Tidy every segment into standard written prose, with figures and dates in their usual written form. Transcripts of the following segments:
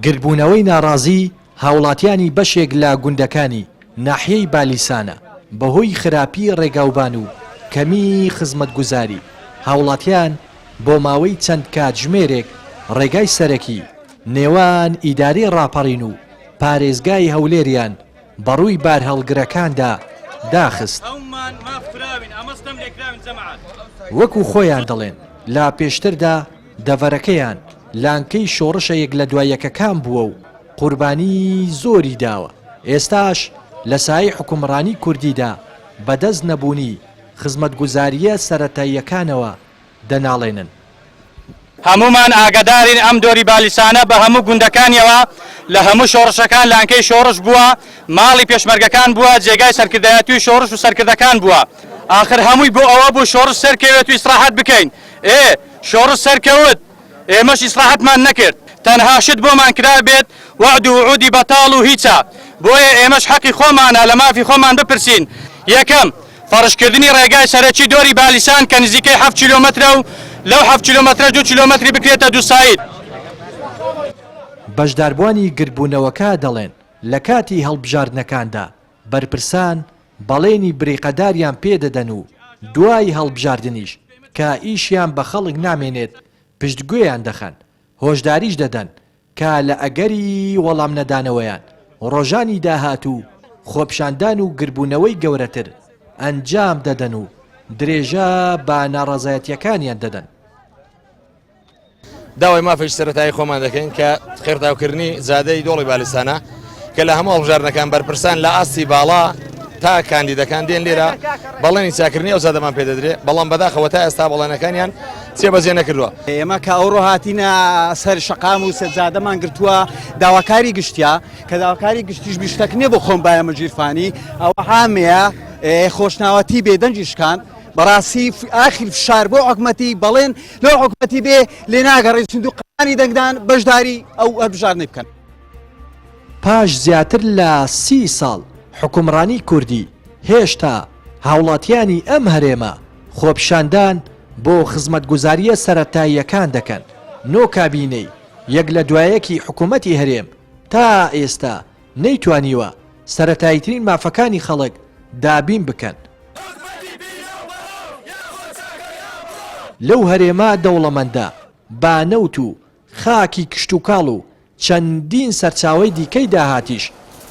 گربوونەوەی ناڕازی هاوڵاتیانی بەشێک لە گوندەکانی ناحیەی بالیسانە بەهۆی خراپی ڕێگاوبان و کەمی خزمەتگوزاری هاوڵاتیان بۆ ماوەی چەند کاتژمێرێک ڕێگای سەرەکی نێوان ئیداری ڕاپەڕین و پارێزگای هەولێریان بەڕووی بارهەڵگرەکاندا داخست. وەکو خۆیان دەڵێن لا پێشتردا دەڤەرەکەیان لانکەی شۆڕشە یەک لە دوایەکەکان بووە و قوربانی زۆری داوە. ئێستاش لە سایەی حکومڕانی کوردیدا بەدەست نەبوونی خزمەتگوزاریە سەرەتاییەکانەوە دەناڵێنن. هەمومان ئاگادارین ئەم دۆری بالیسانە بە هەموو گوندەکانیەوە لە هەموو شۆڕشەکان لانکەی شۆڕش بووە، ماڵی پێشمەرگەکان بووە، جێگای سەرکردایەتی و شۆڕش و سەرکردەکان بووە. آخر هەمووی بۆ ئەوە بوو شۆڕش سەرکەوێت و ئیسراحەت بکەین. شۆڕش سەرکەوت، ئێمەش ئیسراحەتمان نەکرد، تەنها شت بۆمان کرا بێت وعد و وعودی بەتاڵ و هیچە. بۆیە ئێمەش حەقی خۆمانە لە مافی خۆمان بپرسین. یەکەم فەرشکردنی ڕێگای سەرەکی دۆری بالیسان کە نزیکەی 7 کیلۆمەترە و لەو 7 کیلۆمەترە 2 کیلۆمەتری بکرێتە دوو ساید. بەشداربوانی گربوونەوەکە دەڵێن لە کاتی هەڵبژاردنەکاندا بەرپرسان بەڵێنی بریقەداریان پێدەدەن و دوای هەڵبژاردنیش کە ئیشیان بە خەڵک نامێنێت پشتگوێیان دەخەن، هۆشداریش دەدەن کە لە ئەگەری وەڵام نەدانەوەیان ڕۆژانی داهات و خۆپشاندان و گربوونەوەی گەورەتر ئەنجام دەدەن و درێژە بە ناڕەزایەتیەکانیان دەدەن. داوای مافیش سەرەتایی خۆمان دەکەین کە خێرتاوکردنی زادەی دۆڵی بالیسانە کە لە هەموو هەڵبژاردنەکان بەرپرسان لە ئاستی باڵا تا کاندیدەکان دێن لێرە بەڵێنی چاکردنی ئەو زادەمان پێدەدرێت، بەڵام بەداخەوە تا ئێستا بەڵێنەکانیان چێبەجێ نەکردووە. ئێمە کە ئەوڕۆ هاتینە سەر شەقام و سەرجادەمان گرتووە داواکاری گشتیا کە داواکاری گشتیش بیشتەکنێ بۆ خۆم بایە مەجیرفانی ئەوە هامەیە خۆشناوەتی بێدەنجیشکان بەڕاستی ئاخر فشار بۆ حکومەتی بەڵێن لۆ حکومەتی بێ لێ ناگەڕێت سندوقانی دەنگدان بەشداری ئەو هەڵبژاردنەی بکەن. پاش زیاتر لە 30 ساڵ حکومڕانی کوردی هێشتا هاوڵاتیانی ئەم هەرێمە خۆپشاندان بۆ خزمەتگوزاریە سەرەتاییەکان دەکەن. نۆ کابینەی یەک لە دوایەکی حکوومەتی هەرێم تا ئێستا نەیتوانیوە سەرەتاییترین مافەکانی خەڵک دابین بکەن. لەو هەرێمە دەوڵەمەندە بانەوت و خاکی کشت و کاڵ و چەندین سەرچاوەی دیکەی داهاتیش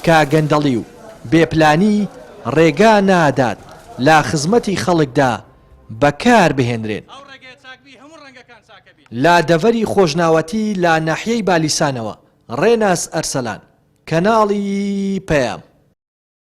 کە گەندەڵی و بێپلانی ڕێگا نادات لا خزمەتی خەڵکدا بەکار بهێنرێن. لا دەڤەری خۆشناوەتی لا ناحیەی بالیسانەوە ڕێناس ئەرسەلان کەناڵی پەیام.